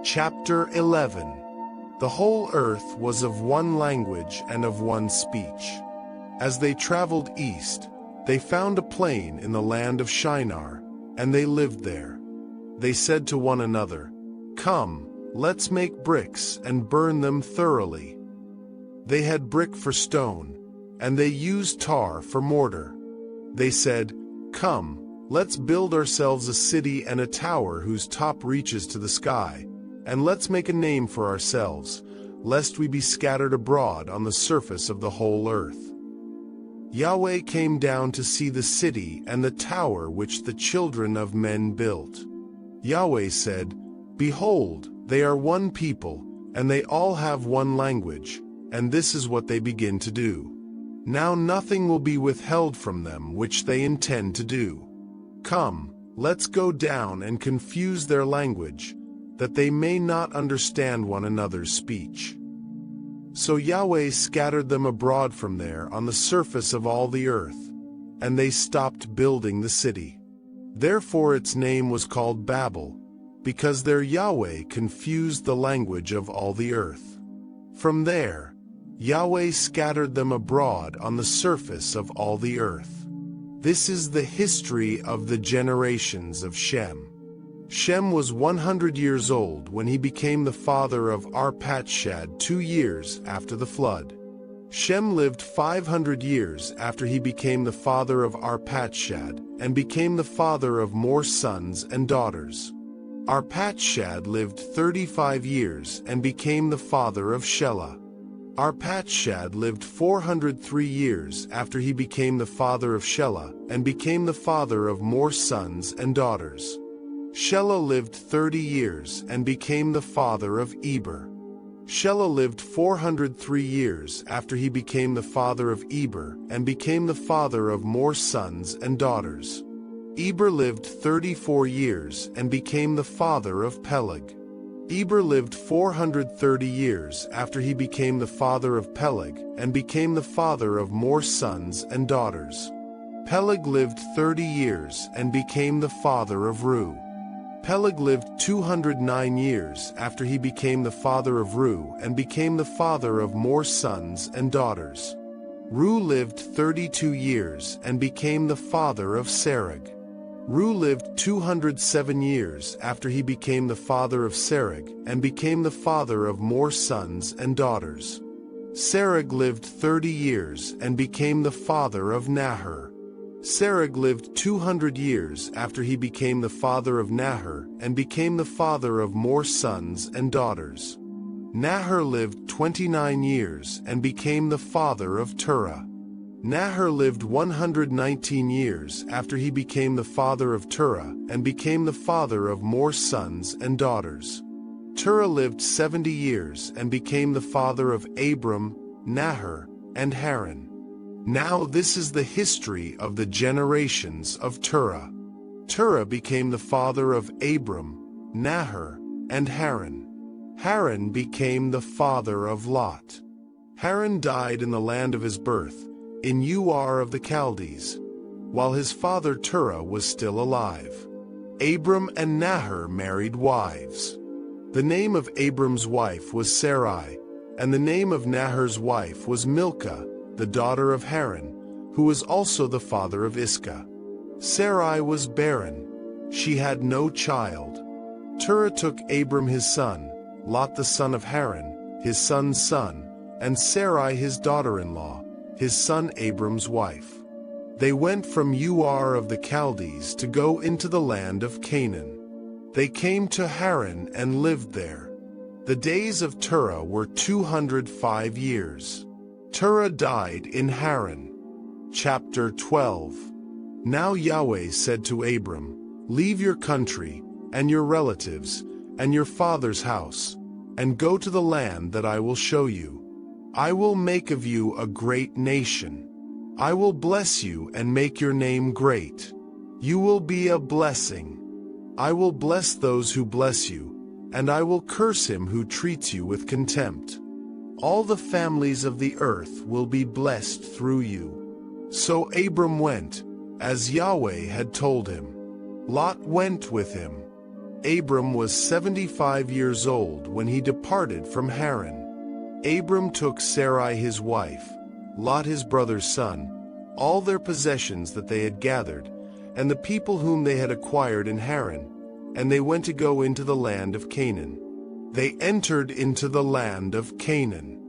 Chapter 11. The whole earth was of one language and of one speech. As they traveled east, they found a plain in the land of Shinar, and they lived there. They said to one another, "Come, let's make bricks and burn them thoroughly." They had brick for stone, and they used tar for mortar. They said, "Come, let's build ourselves a city and a tower whose top reaches to the sky, and let's make a name for ourselves, lest we be scattered abroad on the surface of the whole earth." Yahweh came down to see the city and the tower which the children of men built. Yahweh said, "Behold, they are one people, and they all have one language, and this is what they begin to do. Now nothing will be withheld from them which they intend to do. Come, let's go down and confuse their language, that they may not understand one another's speech." So Yahweh scattered them abroad from there on the surface of all the earth, and they stopped building the city. Therefore its name was called Babel, because there Yahweh confused the language of all the earth. From there, Yahweh scattered them abroad on the surface of all the earth. This is the history of the generations of Shem. Shem was 100 years old when he became the father of Arpachshad 2 years after the flood. Shem lived 500 years after he became the father of Arpachshad, and became the father of more sons and daughters. Arpachshad lived 35 years and became the father of Shelah. Arpachshad lived 403 years after he became the father of Shelah, and became the father of more sons and daughters. Shelah lived 30 years and became the father of Eber. Shelah lived 403 years after he became the father of Eber, and became the father of more sons and daughters. Eber lived 34 years and became the father of Peleg. Eber lived 430 years after he became the father of Peleg, and became the father of more sons and daughters. Peleg lived 30 years and became the father of Reu. Peleg lived 209 years after he became the father of Reu, and became the father of more sons and daughters. Reu lived 32 years and became the father of Serug. Reu lived 207 years after he became the father of Serug, and became the father of more sons and daughters. Serug lived 30 years and became the father of Nahor. Serug lived 200 years after he became the father of Nahor, and became the father of more sons and daughters. Nahor lived 29 years and became the father of Terah. Nahor lived 119 years after he became the father of Terah, and became the father of more sons and daughters. Terah lived 70 years and became the father of Abram, Nahor, and Haran. Now this is the history of the generations of Terah. Terah became the father of Abram, Nahor, and Haran. Haran became the father of Lot. Haran died in the land of his birth, in Ur of the Chaldees, while his father Terah was still alive. Abram and Nahor married wives. The name of Abram's wife was Sarai, and the name of Nahor's wife was Milcah, the daughter of Haran, who was also the father of Iscah. Sarai was barren; she had no child. Terah took Abram his son, Lot the son of Haran, his son's son, and Sarai his daughter-in-law, his son Abram's wife. They went from Ur of the Chaldees to go into the land of Canaan. They came to Haran and lived there. The days of Terah were 205 years. Terah died in Haran. Chapter 12. Now Yahweh said to Abram, "Leave your country, and your relatives, and your father's house, and go to the land that I will show you. I will make of you a great nation. I will bless you and make your name great. You will be a blessing. I will bless those who bless you, and I will curse him who treats you with contempt. All the families of the earth will be blessed through you." So Abram went, as Yahweh had told him. Lot went with him. Abram was 75 years old when he departed from Haran. Abram took Sarai his wife, Lot his brother's son, all their possessions that they had gathered, and the people whom they had acquired in Haran, and they went to go into the land of Canaan. They entered into the land of Canaan.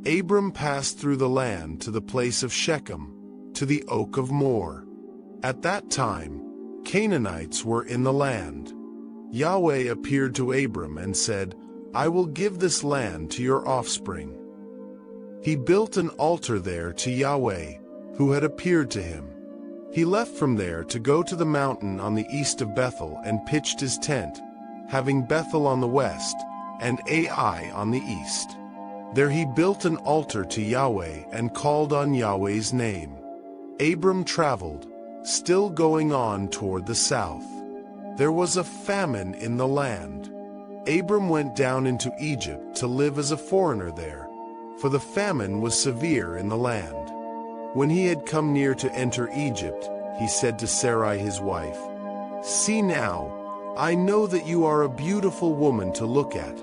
Abram passed through the land to the place of Shechem, to the oak of Moreh. At that time, Canaanites were in the land. Yahweh appeared to Abram and said, I will give this land to your offspring. He built an altar there to Yahweh, who had appeared to him. He left from there to go to the mountain on the east of Bethel and pitched his tent, having Bethel on the west and Ai on the east. There he built an altar to Yahweh and called on Yahweh's name. Abram traveled, still going on toward the south. There was a famine in the land. Abram went down into Egypt to live as a foreigner there, for the famine was severe in the land. When he had come near to enter Egypt, he said to Sarai his wife, See now, I know that you are a beautiful woman to look at.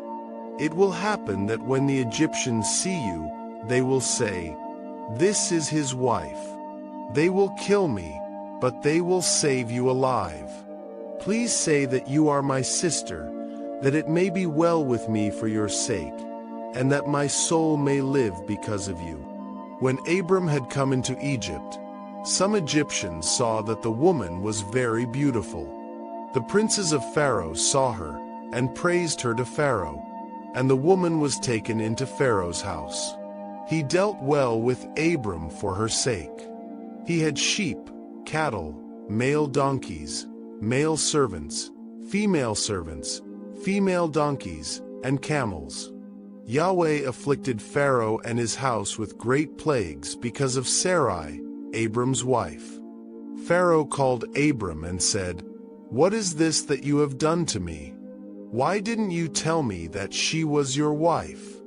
It will happen that when the Egyptians see you, they will say, This is his wife. They will kill me, but they will save you alive. Please say that you are my sister, that it may be well with me for your sake, and that my soul may live because of you. When Abram had come into Egypt, some Egyptians saw that the woman was very beautiful. The princes of Pharaoh saw her, and praised her to Pharaoh, and the woman was taken into Pharaoh's house. He dealt well with Abram for her sake. He had sheep, cattle, male donkeys, male servants, female donkeys, and camels. Yahweh afflicted Pharaoh and his house with great plagues because of Sarai, Abram's wife. Pharaoh called Abram and said, What is this that you have done to me? Why didn't you tell me that she was your wife?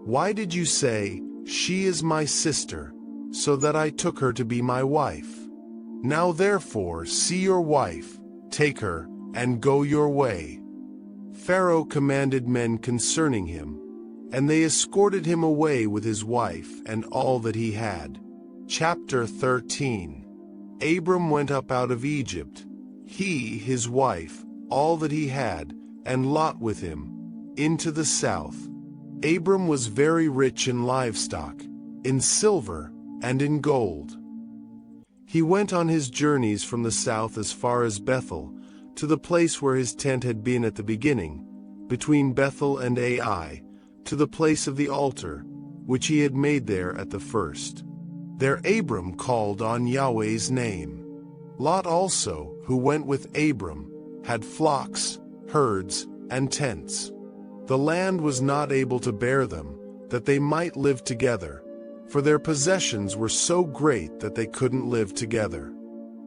Why did you say, She is my sister, so that I took her to be my wife? Now therefore see your wife, take her, and go your way. Pharaoh commanded men concerning him, and they escorted him away with his wife and all that he had. Chapter 13. Abram went up out of Egypt, he, his wife, all that he had, and Lot with him, into the south. Abram was very rich in livestock, in silver, and in gold. He went on his journeys from the south as far as Bethel, to the place where his tent had been at the beginning, between Bethel and Ai, to the place of the altar, which he had made there at the first. There Abram called on Yahweh's name. Lot also, who went with Abram, had flocks, herds, and tents. The land was not able to bear them, that they might live together, for their possessions were so great that they couldn't live together.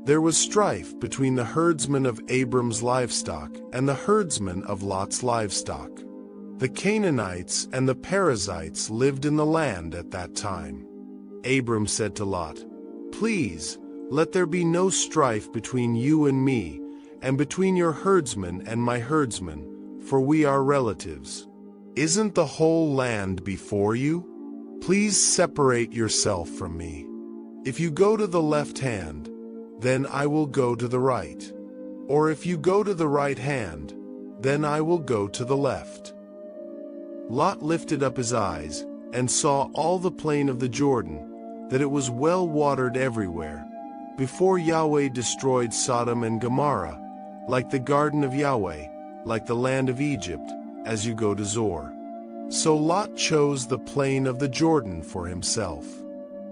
There was strife between the herdsmen of Abram's livestock and the herdsmen of Lot's livestock. The Canaanites and the Perizzites lived in the land at that time. Abram said to Lot, Please, let there be no strife between you and me, and between your herdsmen and my herdsmen, for we are relatives. Isn't the whole land before you? Please separate yourself from me. If you go to the left hand, then I will go to the right. Or if you go to the right hand, then I will go to the left. Lot lifted up his eyes, and saw all the plain of the Jordan, that it was well watered everywhere, before Yahweh destroyed Sodom and Gomorrah, like the garden of Yahweh, like the land of Egypt, as you go to Zoar. So Lot chose the plain of the Jordan for himself.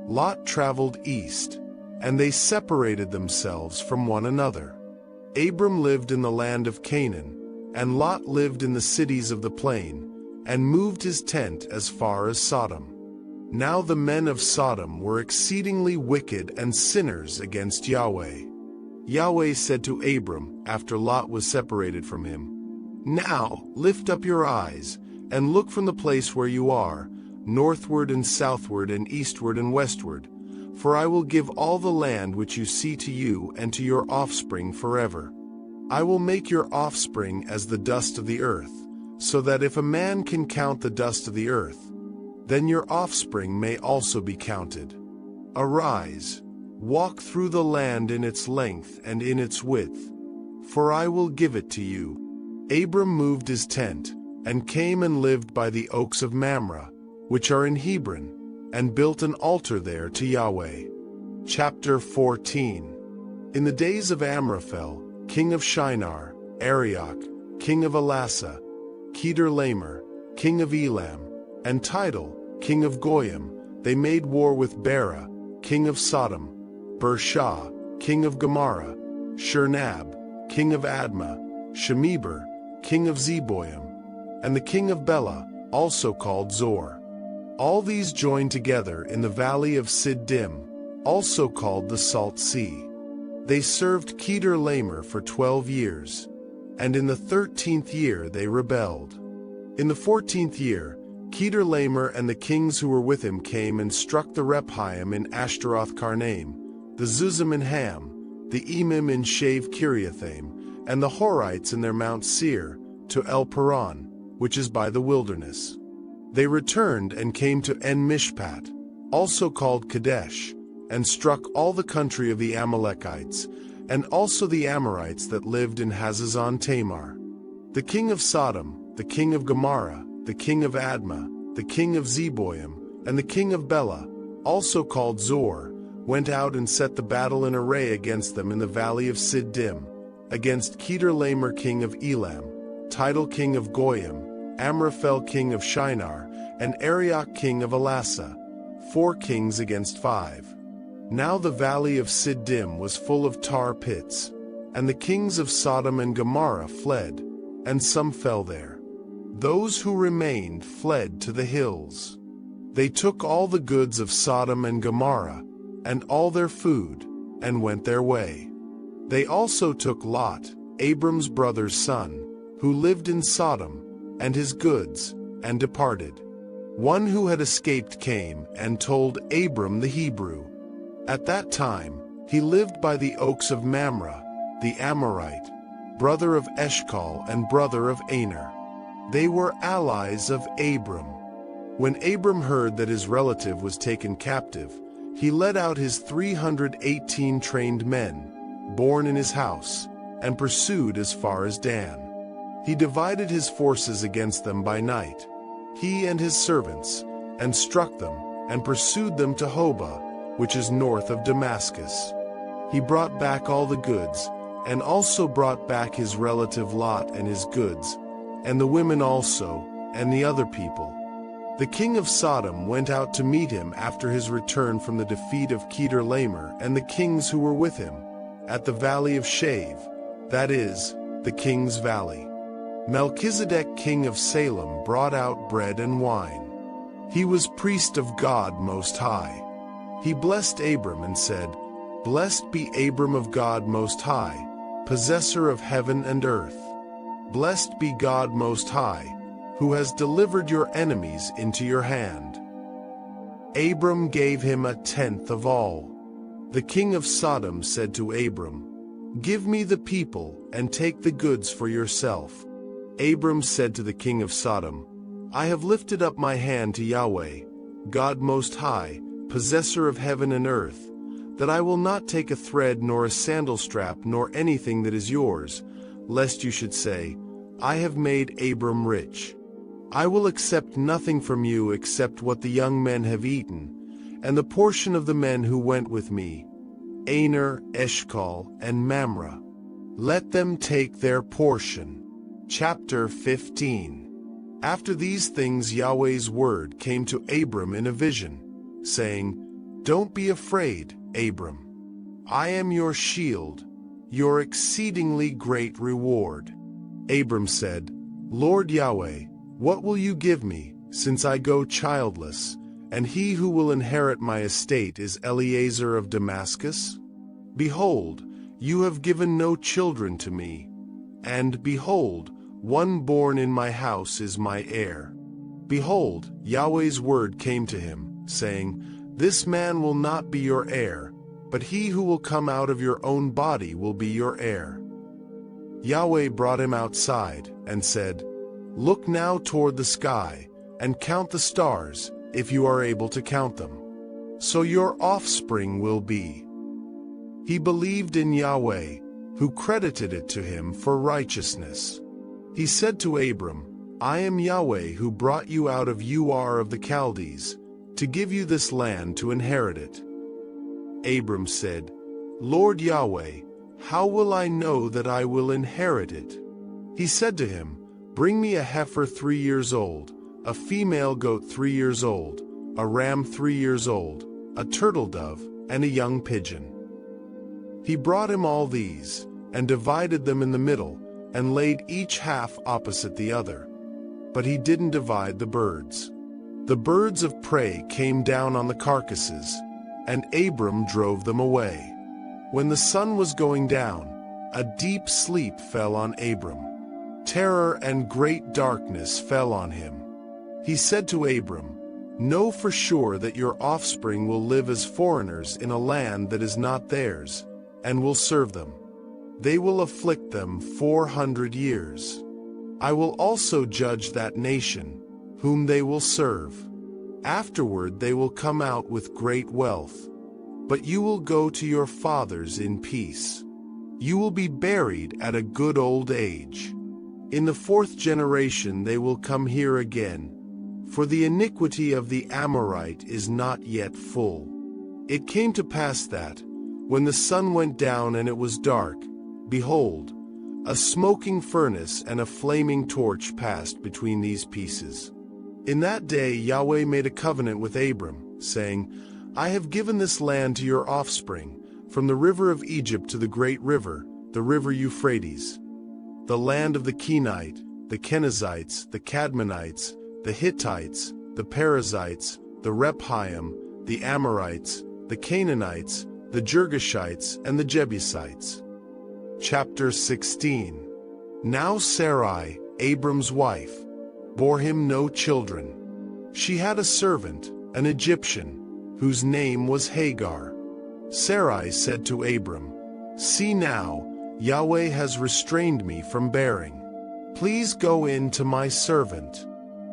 Lot traveled east, and they separated themselves from one another. Abram lived in the land of Canaan, and Lot lived in the cities of the plain, and moved his tent as far as Sodom. Now the men of Sodom were exceedingly wicked and sinners against Yahweh. Yahweh said to Abram, after Lot was separated from him, Now lift up your eyes, and look from the place where you are, northward and southward and eastward and westward, for I will give all the land which you see to you and to your offspring forever. I will make your offspring as the dust of the earth, so that if a man can count the dust of the earth, then your offspring may also be counted. Arise, walk through the land in its length and in its width, for I will give it to you. Abram moved his tent, and came and lived by the oaks of Mamre, which are in Hebron, and built an altar there to Yahweh. Chapter 14. In the days of Amraphel, king of Shinar, Arioch, king of Elasa, Kedorlaomer, king of Elam, and Tidal, king of Goyim, they made war with Bera, king of Sodom, Bershah, king of Gomorrah, Shernab, king of Admah, Shemeber, king of Zeboim, and the king of Bela, also called Zor. All these joined together in the valley of Siddim, also called the Salt Sea. They served Kedorlaomer for 12 years, and in the 13th year they rebelled. In the 14th year, Kedorlaomer and the kings who were with him came and struck the Rephaim in Ashtaroth Karnaim, the Zuzim in Ham, the Emim in Shave Kiriathaim, and the Horites in their Mount Seir, to El Paran, which is by the wilderness. They returned and came to En Mishpat, also called Kadesh, and struck all the country of the Amalekites, and also the Amorites that lived in Hazazon Tamar. The king of Sodom, the king of Gomorrah, the king of Admah, the king of Zeboim, and the king of Bela, also called Zor, went out and set the battle in array against them in the valley of Siddim, against Kedorlaomer king of Elam, Tidal king of Goyim, Amraphel king of Shinar, and Arioch king of Elasa, 4 kings against 5. Now the valley of Siddim was full of tar pits, and the kings of Sodom and Gomorrah fled, and some fell there. Those who remained fled to the hills. They took all the goods of Sodom and Gomorrah, and all their food, and went their way. They also took Lot, Abram's brother's son, who lived in Sodom, and his goods, and departed. One who had escaped came and told Abram the Hebrew. At that time, he lived by the oaks of Mamre, the Amorite, brother of Eshcol and brother of Aner. They were allies of Abram. When Abram heard that his relative was taken captive, he led out his 318 trained men, born in his house, and pursued as far as Dan. He divided his forces against them by night, he and his servants, and struck them, and pursued them to Hobah, which is north of Damascus. He brought back all the goods, and also brought back his relative Lot and his goods, and the women also, and the other people. The king of Sodom went out to meet him after his return from the defeat of Kedorlaomer and the kings who were with him, at the valley of Shave, that is, the king's valley. Melchizedek king of Salem brought out bread and wine. He was priest of God Most High. He blessed Abram and said, "Blessed be Abram of God Most High, possessor of heaven and earth. Blessed be God Most High, who has delivered your enemies into your hand." Abram gave him 1/10 of all. The king of Sodom said to Abram, "Give me the people and take the goods for yourself." Abram said to the king of Sodom, "I have lifted up my hand to Yahweh, God Most High, possessor of heaven and earth, that I will not take a thread nor a sandal strap nor anything that is yours, lest you should say, 'I have made Abram rich.' I will accept nothing from you except what the young men have eaten, and the portion of the men who went with me, Aner, Eshcol, and Mamre. Let them take their portion." Chapter 15. After these things Yahweh's word came to Abram in a vision, saying, "Don't be afraid, Abram. I am your shield, your exceedingly great reward." Abram said, "Lord Yahweh, what will you give me, since I go childless, and he who will inherit my estate is Eliezer of Damascus? Behold, you have given no children to me, and behold, one born in my house is my heir." Behold, Yahweh's word came to him, saying, "This man will not be your heir, but he who will come out of your own body will be your heir." Yahweh brought him outside and said, "Look now toward the sky and count the stars, if you are able to count them. So your offspring will be." He believed in Yahweh, who credited it to him for righteousness. He said to Abram, "I am Yahweh who brought you out of Ur of the Chaldees, to give you this land to inherit it." Abram said, "Lord Yahweh, how will I know that I will inherit it?" He said to him, "Bring me a heifer 3 years old, a female goat 3 years old, a ram 3 years old, a turtle dove, and a young pigeon." He brought him all these, and divided them in the middle, and laid each half opposite the other. But he didn't divide the birds. The birds of prey came down on the carcasses, and Abram drove them away. When the sun was going down, a deep sleep fell on Abram. Terror and great darkness fell on him. He said to Abram, "Know for sure that your offspring will live as foreigners in a land that is not theirs, and will serve them. They will afflict them 400 years. I will also judge that nation, whom they will serve. Afterward they will come out with great wealth. But you will go to your fathers in peace. You will be buried at a good old age. In the 4th generation they will come here again, for the iniquity of the Amorite is not yet full." It came to pass that, when the sun went down and it was dark, behold, a smoking furnace and a flaming torch passed between these pieces. In that day Yahweh made a covenant with Abram, saying, "I have given this land to your offspring, from the river of Egypt to the great river, the river Euphrates, the land of the Kenite, the Kenizzites, the Cadmonites, the Hittites, the Perizzites, the Rephaim, the Amorites, the Canaanites, the Girgashites, and the Jebusites." Chapter 16. Now Sarai, Abram's wife, bore him no children. She had a servant, an Egyptian, whose name was Hagar. Sarai said to Abram, "See now, Yahweh has restrained me from bearing. Please go in to my servant.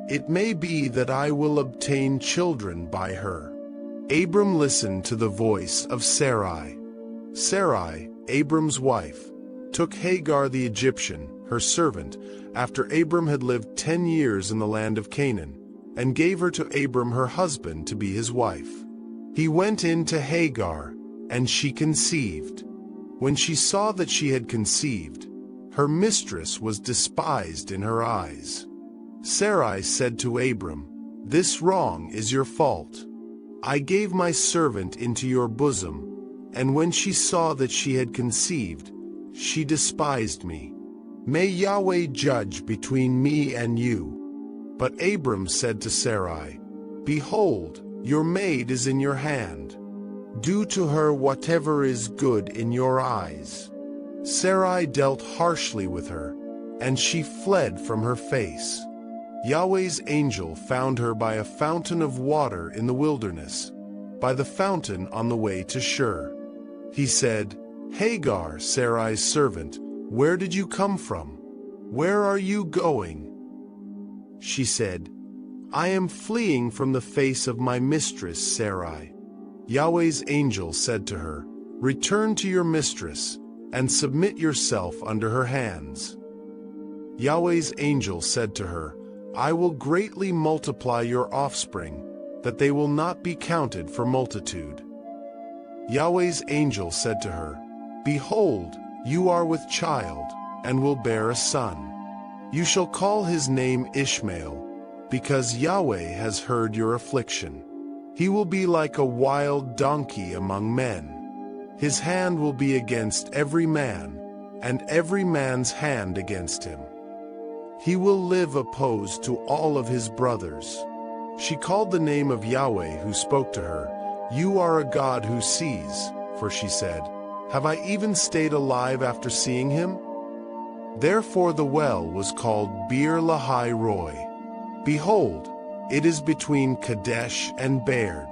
It may be that I will obtain children by her." Abram listened to the voice of Sarai. Sarai, Abram's wife, took Hagar the Egyptian, her servant, after Abram had lived 10 years in the land of Canaan, and gave her to Abram her husband to be his wife. He went in to Hagar, and she conceived. When she saw that she had conceived, her mistress was despised in her eyes. Sarai said to Abram, "This wrong is your fault. I gave my servant into your bosom, and when she saw that she had conceived, she despised me. May Yahweh judge between me and you." But Abram said to Sarai, "Behold, your maid is in your hand. Do to her whatever is good in your eyes." Sarai dealt harshly with her, and she fled from her face. Yahweh's angel found her by a fountain of water in the wilderness, by the fountain on the way to Shur. He said, "Hagar, Sarai's servant, where did you come from? Where are you going?" She said, "I am fleeing from the face of my mistress Sarai." Yahweh's angel said to her, "Return to your mistress, and submit yourself under her hands." Yahweh's angel said to her, "I will greatly multiply your offspring, that they will not be counted for multitude." Yahweh's angel said to her, "Behold, you are with child, and will bear a son. You shall call his name Ishmael, because Yahweh has heard your affliction. He will be like a wild donkey among men. His hand will be against every man, and every man's hand against him. He will live opposed to all of his brothers." She called the name of Yahweh who spoke to her, "You are a God who sees," for she said, "Have I even stayed alive after seeing him?" Therefore the well was called Bir Lahai Roi. Behold, it is between Kadesh and Baird.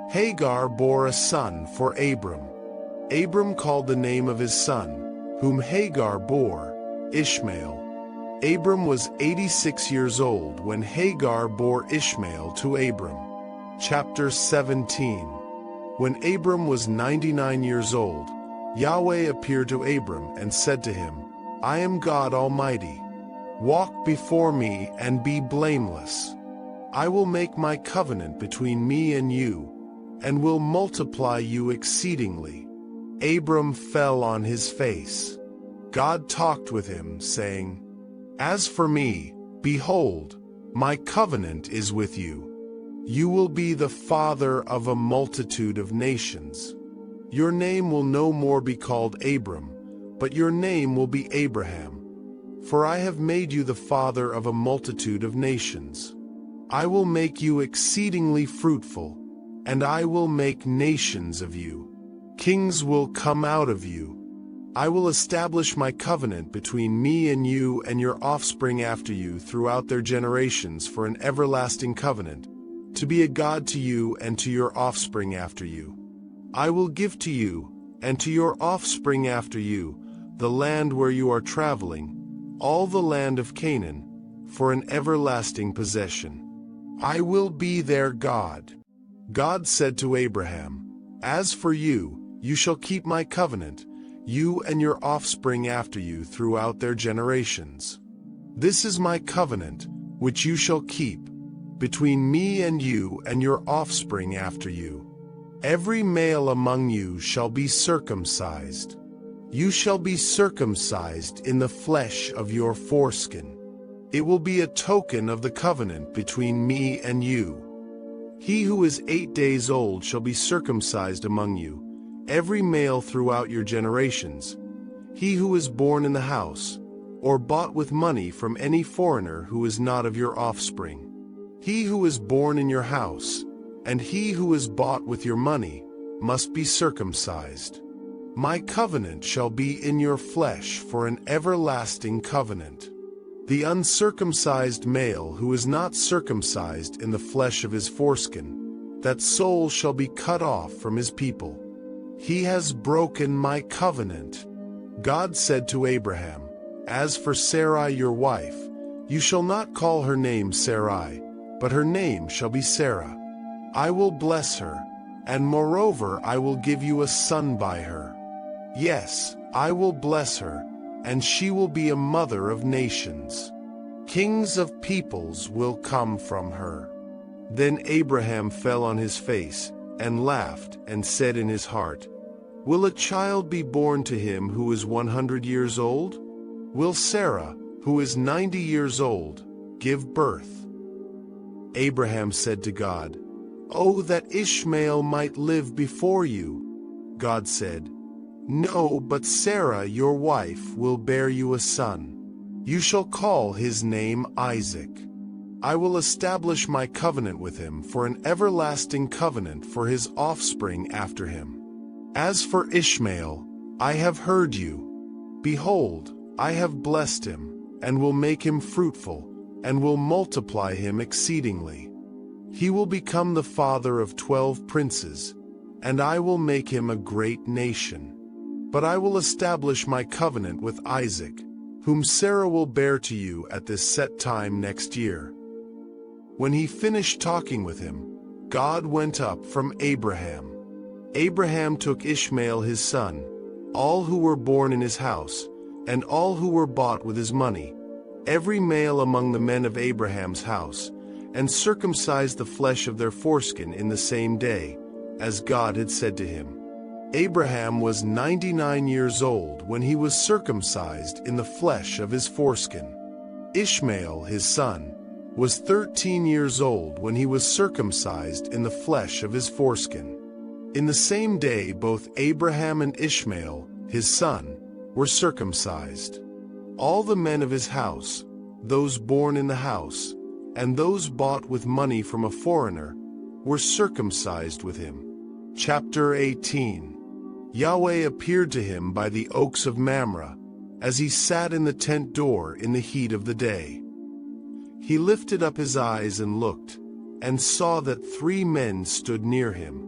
Hagar bore a son for Abram. Abram called the name of his son, whom Hagar bore, Ishmael. Abram was 86 years old when Hagar bore Ishmael to Abram. Chapter 17. When Abram was 99 years old, Yahweh appeared to Abram and said to him, I am God Almighty. Walk before me and be blameless. I will make my covenant between me and you, and will multiply you exceedingly. Abram fell on his face. God talked with him, saying, As for me, behold, my covenant is with you. You will be the father of a multitude of nations. Your name will no more be called Abram, but your name will be Abraham. For I have made you the father of a multitude of nations. I will make you exceedingly fruitful, and I will make nations of you. Kings will come out of you. I will establish my covenant between me and you and your offspring after you throughout their generations for an everlasting covenant, to be a God to you and to your offspring after you. I will give to you, and to your offspring after you, the land where you are traveling, all the land of Canaan, for an everlasting possession. I will be their God. God said to Abraham, As for you, you shall keep my covenant, you and your offspring after you throughout their generations. This is my covenant, which you shall keep, between me and you and your offspring after you. Every male among you shall be circumcised. You shall be circumcised in the flesh of your foreskin. It will be a token of the covenant between me and you. He who is 8 days old shall be circumcised among you, every male throughout your generations. He who is born in the house, or bought with money from any foreigner who is not of your offspring. He who is born in your house, and he who is bought with your money, must be circumcised. My covenant shall be in your flesh for an everlasting covenant. The uncircumcised male who is not circumcised in the flesh of his foreskin, that soul shall be cut off from his people. He has broken my covenant. God said to Abraham, As for Sarai your wife, you shall not call her name Sarai, but her name shall be Sarah. I will bless her, and moreover I will give you a son by her. Yes, I will bless her, and she will be a mother of nations. Kings of peoples will come from her. Then Abraham fell on his face, and laughed, and said in his heart, Will a child be born to him who is 100 years old? Will Sarah, who is 90 years old, give birth? Abraham said to God, Oh, that Ishmael might live before you. God said, No, but Sarah your wife will bear you a son. You shall call his name Isaac. I will establish my covenant with him for an everlasting covenant for his offspring after him. As for Ishmael, I have heard you. Behold, I have blessed him, and will make him fruitful, and will multiply him exceedingly. He will become the father of 12 princes, and I will make him a great nation. But I will establish my covenant with Isaac, whom Sarah will bear to you at this set time next year. When he finished talking with him, God went up from Abraham. Abraham took Ishmael his son, all who were born in his house, and all who were bought with his money, every male among the men of Abraham's house, and circumcised the flesh of their foreskin in the same day, as God had said to him. Abraham was 99 years old when he was circumcised in the flesh of his foreskin. Ishmael, his son, was 13 years old when he was circumcised in the flesh of his foreskin. In the same day both Abraham and Ishmael, his son, were circumcised. All the men of his house, those born in the house, and those bought with money from a foreigner, were circumcised with him. Chapter 18. Yahweh appeared to him by the oaks of Mamre, as he sat in the tent door in the heat of the day. He lifted up his eyes and looked, and saw that 3 men stood near him.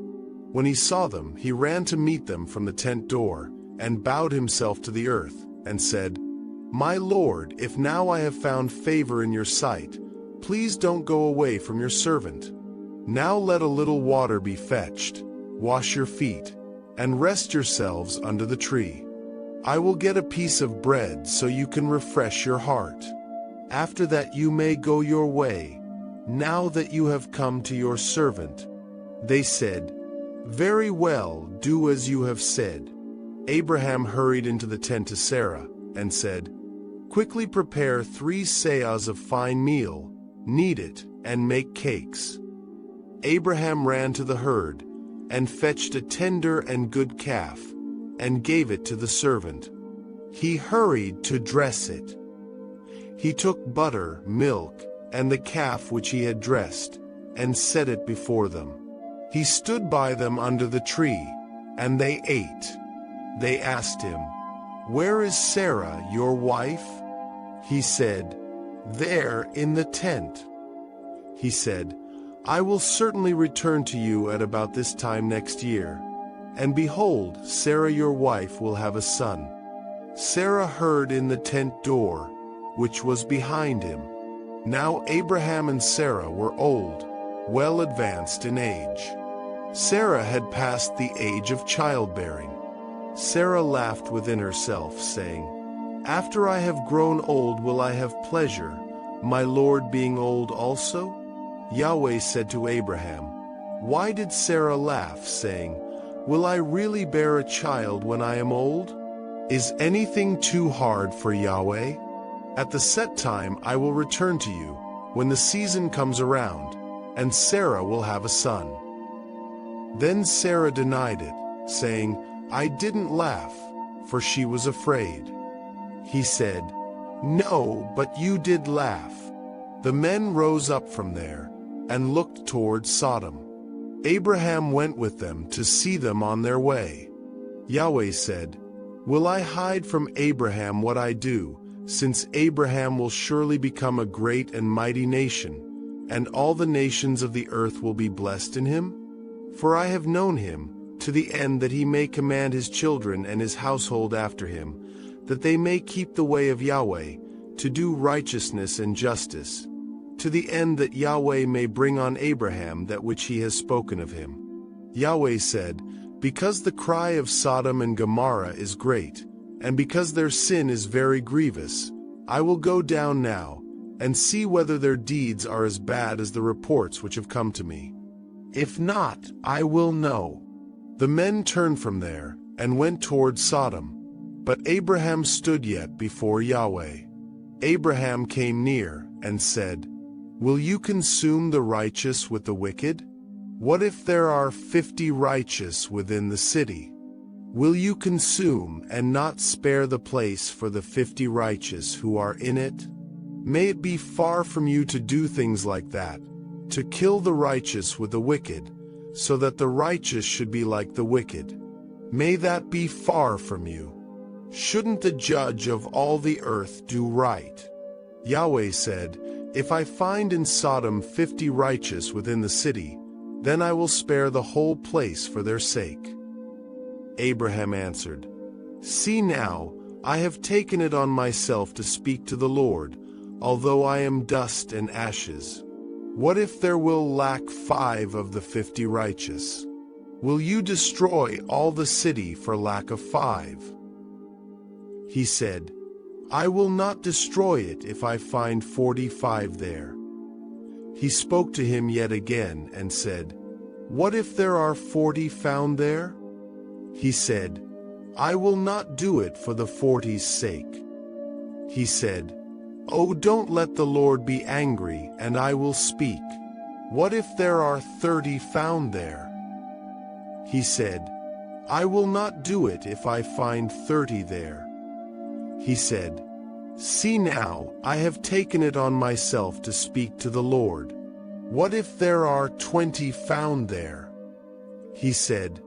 When he saw them, he ran to meet them from the tent door, and bowed himself to the earth, and said, "My lord, if now I have found favor in your sight, please don't go away from your servant. Now let a little water be fetched, wash your feet, and rest yourselves under the tree. I will get a piece of bread so you can refresh your heart. After that you may go your way, now that you have come to your servant." They said, "Very well, do as you have said." Abraham hurried into the tent to Sarah and said, "Quickly prepare 3 seahs of fine meal, knead it, and make cakes." Abraham ran to the herd and fetched a tender and good calf and gave it to the servant. He hurried to dress it. He took butter, milk, and the calf which he had dressed, and set it before them. He stood by them under the tree, and they ate. They asked him, "Where is Sarah, your wife?" He said, "There in the tent." He said, "I will certainly return to you at about this time next year, and behold, Sarah your wife will have a son." Sarah heard in the tent door, which was behind him. Now Abraham and Sarah were old, well advanced in age. Sarah had passed the age of childbearing. Sarah laughed within herself, saying, "After I have grown old will I have pleasure, my Lord being old also?" Yahweh said to Abraham, "Why did Sarah laugh, saying, 'Will I really bear a child when I am old?' Is anything too hard for Yahweh? At the set time I will return to you, when the season comes around, and Sarah will have a son." Then Sarah denied it, saying, "I didn't laugh," for she was afraid. He said, "No, but you did laugh." The men rose up from there and looked toward Sodom. Abraham went with them to see them on their way. Yahweh said, "Will I hide from Abraham what I do, since Abraham will surely become a great and mighty nation, and all the nations of the earth will be blessed in him? For I have known him, to the end that he may command his children and his household after him, that they may keep the way of Yahweh, to do righteousness and justice, to the end that Yahweh may bring on Abraham that which he has spoken of him." Yahweh said, "Because the cry of Sodom and Gomorrah is great, and because their sin is very grievous, I will go down now, and see whether their deeds are as bad as the reports which have come to me. If not, I will know." The men turned from there, and went toward Sodom, but Abraham stood yet before Yahweh. Abraham came near, and said, "Will you consume the righteous with the wicked? What if there are 50 righteous within the city? Will you consume and not spare the place for the 50 righteous who are in it? May it be far from you to do things like that, to kill the righteous with the wicked, so that the righteous should be like the wicked. May that be far from you. Shouldn't the judge of all the earth do right?" Yahweh said, "If I find in Sodom 50 righteous within the city, then I will spare the whole place for their sake." Abraham answered, "See now, I have taken it on myself to speak to the Lord, although I am dust and ashes. What if there will lack 5 of the 50 righteous? Will you destroy all the city for lack of 5? He said, "I will not destroy it if I find 45 there." He spoke to him yet again and said, "What if there are 40 found there?" He said, "I will not do it for the 40's sake." He said, "Oh, don't let the Lord be angry, and I will speak. What if there are 30 found there?" He said, "I will not do it if I find 30 there." He said, "See now, I have taken it on myself to speak to the Lord. What if there are 20 found there?" He said,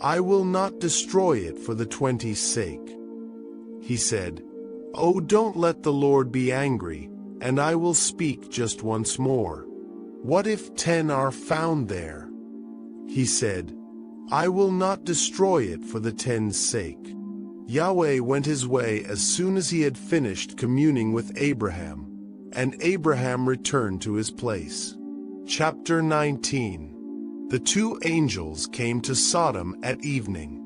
"I will not destroy it for the 20's sake." He said, "Oh, don't let the Lord be angry, and I will speak just once more. What if 10 are found there?" He said, "I will not destroy it for the 10's sake." Yahweh went his way as soon as he had finished communing with Abraham, and Abraham returned to his place. Chapter 19. The two angels came to Sodom at evening.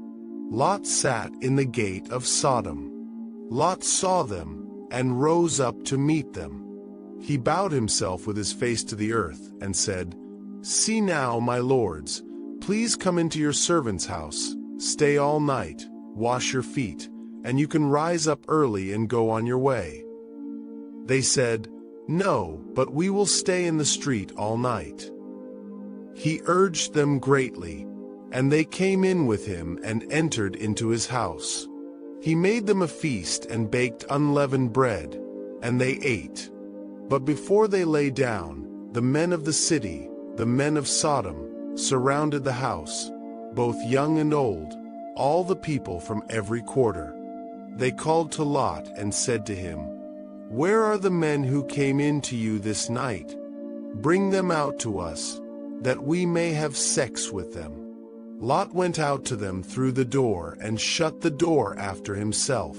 Lot sat in the gate of Sodom. Lot saw them and rose up to meet them. He bowed himself with his face to the earth and said, "See now, my lords, please come into your servant's house, stay all night, wash your feet, and you can rise up early and go on your way." They said, "No, but we will stay in the street all night." He urged them greatly, and they came in with him and entered into his house. He made them a feast and baked unleavened bread, and they ate. But before they lay down, the men of the city, the men of Sodom, surrounded the house, both young and old, all the people from every quarter. They called to Lot and said to him, "Where are the men who came in to you this night? Bring them out to us, that we may have sex with them." Lot went out to them through the door and shut the door after himself.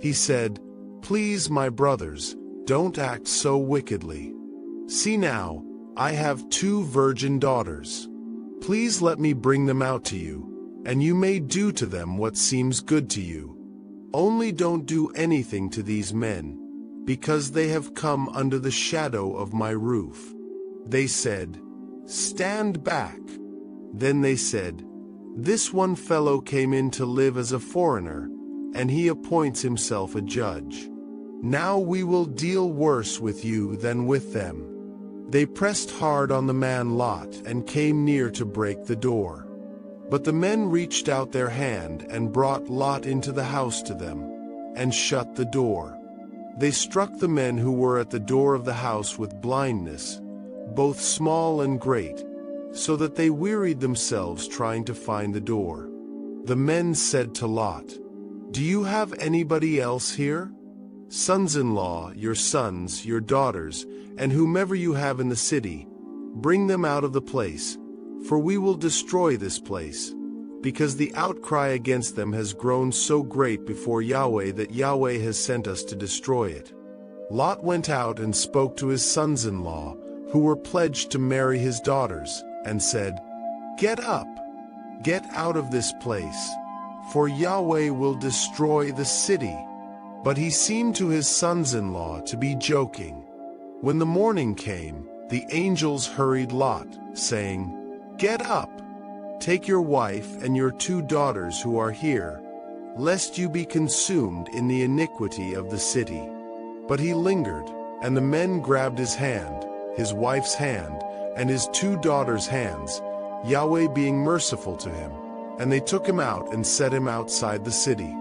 He said, "Please, my brothers, don't act so wickedly. See now, I have 2 virgin daughters. Please let me bring them out to you, and you may do to them what seems good to you. Only don't do anything to these men, because they have come under the shadow of my roof." They said, "Stand back." Then they said, "This one fellow came in to live as a foreigner, and he appoints himself a judge. Now we will deal worse with you than with them." They pressed hard on the man Lot and came near to break the door. But the men reached out their hand and brought Lot into the house to them, and shut the door. They struck the men who were at the door of the house with blindness, both small and great, so that they wearied themselves trying to find the door. The men said to Lot, "Do you have anybody else here? Sons-in-law, your sons, your daughters, and whomever you have in the city, bring them out of the place, for we will destroy this place, because the outcry against them has grown so great before Yahweh that Yahweh has sent us to destroy it." Lot went out and spoke to his sons-in-law, who were pledged to marry his daughters, and said, "Get up, get out of this place, for Yahweh will destroy the city." But he seemed to his sons-in-law to be joking. When the morning came, the angels hurried Lot, saying, "Get up, take your wife and your 2 daughters who are here, lest you be consumed in the iniquity of the city." But he lingered, and the men grabbed his hand, his wife's hand, and his 2 daughters' hands, Yahweh being merciful to him, and they took him out and set him outside the city.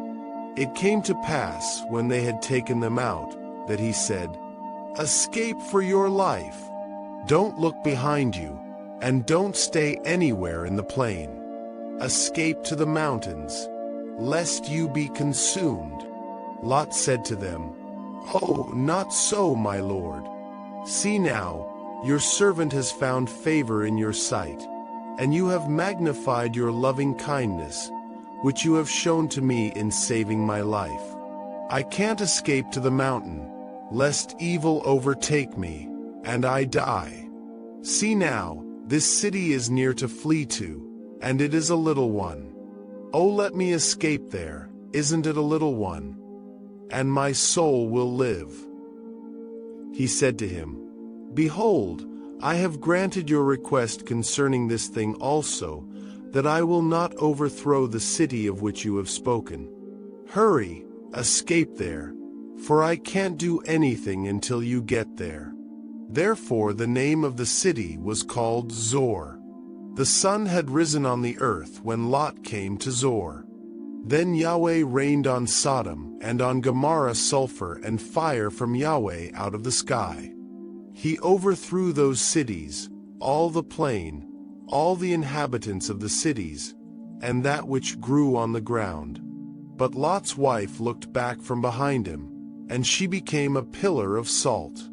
It came to pass, when they had taken them out, that he said, "Escape for your life. Don't look behind you, and don't stay anywhere in the plain. Escape to the mountains, lest you be consumed." Lot said to them, "Oh, not so, my lord. See now, your servant has found favor in your sight, and you have magnified your loving kindness, which you have shown to me in saving my life. I can't escape to the mountain, lest evil overtake me, and I die. See now, this city is near to flee to, and it is a little one. Oh, let me escape there, isn't it a little one? And my soul will live." He said to him, "Behold, I have granted your request concerning this thing also, that I will not overthrow the city of which you have spoken. Hurry, escape there, for I can't do anything until you get there." Therefore the name of the city was called Zor. The sun had risen on the earth when Lot came to Zor. Then Yahweh rained on Sodom and on Gomorrah sulfur and fire from Yahweh out of the sky. He overthrew those cities, all the plain, all the inhabitants of the cities, and that which grew on the ground. But Lot's wife looked back from behind him, and she became a pillar of salt.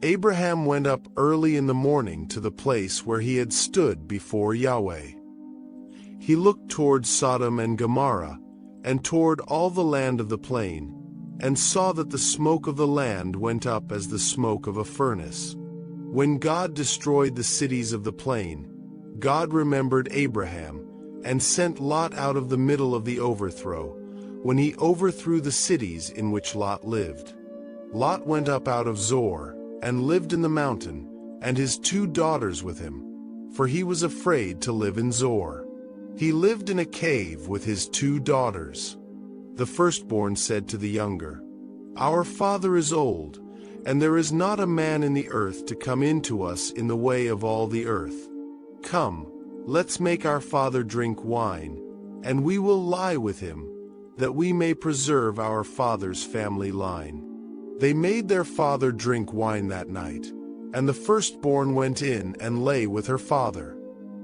Abraham went up early in the morning to the place where he had stood before Yahweh. He looked toward Sodom and Gomorrah, and toward all the land of the plain, and saw that the smoke of the land went up as the smoke of a furnace. When God destroyed the cities of the plain, God remembered Abraham, and sent Lot out of the middle of the overthrow, when he overthrew the cities in which Lot lived. Lot went up out of Zoar, and lived in the mountain, and his 2 daughters with him, for he was afraid to live in Zoar. He lived in a cave with his 2 daughters. The firstborn said to the younger, "Our father is old, and there is not a man in the earth to come in to us in the way of all the earth. Come, let's make our father drink wine, and we will lie with him, that we may preserve our father's family line." They made their father drink wine that night, and the firstborn went in and lay with her father.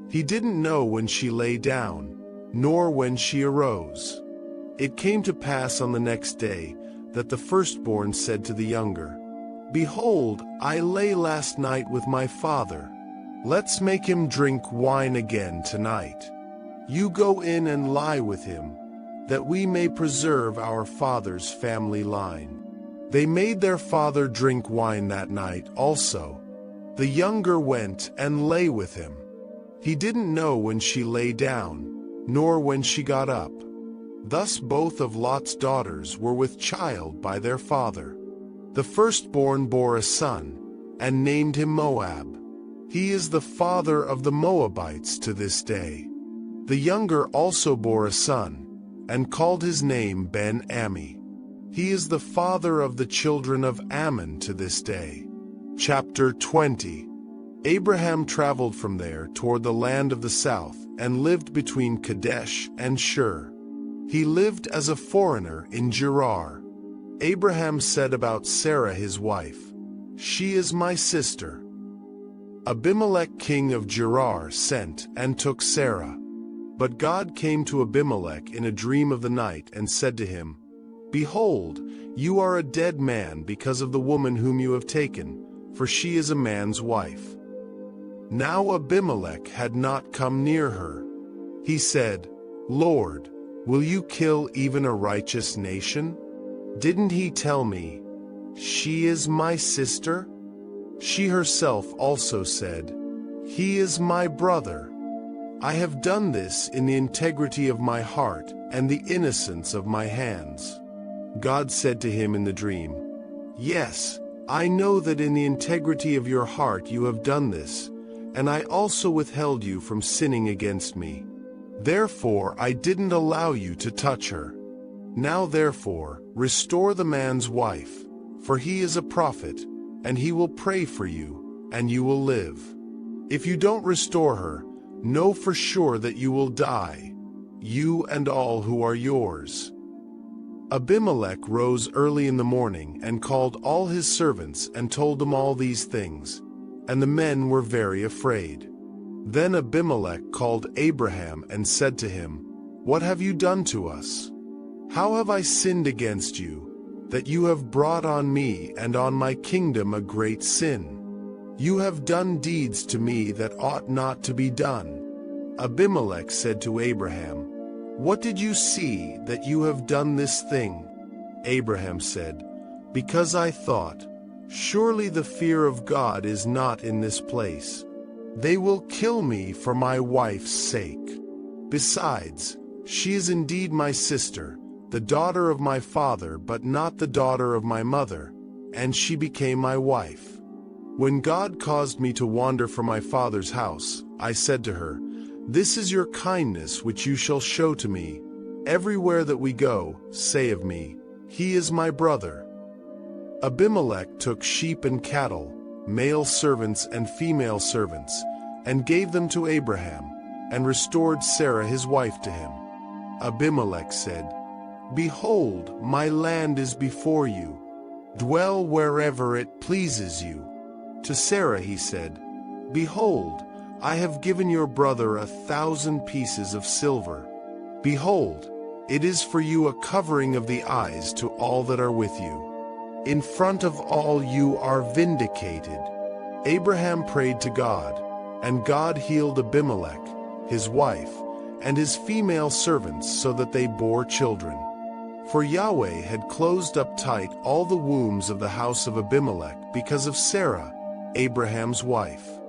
He didn't know when she lay down, nor when she arose. It came to pass on the next day that the firstborn said to the younger, "Behold, I lay last night with my father. Let's make him drink wine again tonight. You go in and lie with him, that we may preserve our father's family line." They made their father drink wine that night also. The younger went and lay with him. He didn't know when she lay down, nor when she got up. Thus both of Lot's daughters were with child by their father. The firstborn bore a son, and named him Moab. He is the father of the Moabites to this day. The younger also bore a son, and called his name Ben-Ammi. He is the father of the children of Ammon to this day. Chapter 20. Abraham traveled from there toward the land of the south, and lived between Kadesh and Shur. He lived as a foreigner in Gerar. Abraham said about Sarah his wife, "She is my sister." Abimelech king of Gerar sent and took Sarah. But God came to Abimelech in a dream of the night and said to him, "Behold, you are a dead man because of the woman whom you have taken, for she is a man's wife." Now Abimelech had not come near her. He said, "Lord, will you kill even a righteous nation? Didn't he tell me, 'She is my sister'?" She herself also said, "He is my brother." I have done this in the integrity of my heart and the innocence of my hands. God said to him in the dream, "Yes, I know that in the integrity of your heart you have done this, and I also withheld you from sinning against me. Therefore I didn't allow you to touch her. Now therefore, restore the man's wife, for he is a prophet, and he will pray for you, and you will live. If you don't restore her, know for sure that you will die, you and all who are yours." Abimelech rose early in the morning and called all his servants and told them all these things, and the men were very afraid. Then Abimelech called Abraham and said to him, "What have you done to us? How have I sinned against you, that you have brought on me and on my kingdom a great sin? You have done deeds to me that ought not to be done." Abimelech said to Abraham, "What did you see that you have done this thing?" Abraham said, "Because I thought, surely the fear of God is not in this place. They will kill me for my wife's sake. Besides, she is indeed my sister, the daughter of my father, but not the daughter of my mother, and she became my wife. When God caused me to wander from my father's house, I said to her, 'This is your kindness which you shall show to me. Everywhere that we go, say of me, he is my brother.'" Abimelech took sheep and cattle, male servants and female servants, and gave them to Abraham, and restored Sarah his wife to him. Abimelech said, "Behold, my land is before you. Dwell wherever it pleases you." To Sarah he said, "Behold, I have given your brother 1,000 pieces of silver. Behold, it is for you a covering of the eyes to all that are with you. In front of all you are vindicated." Abraham prayed to God, and God healed Abimelech, his wife, and his female servants so that they bore children. For Yahweh had closed up tight all the wombs of the house of Abimelech because of Sarah, Abraham's wife.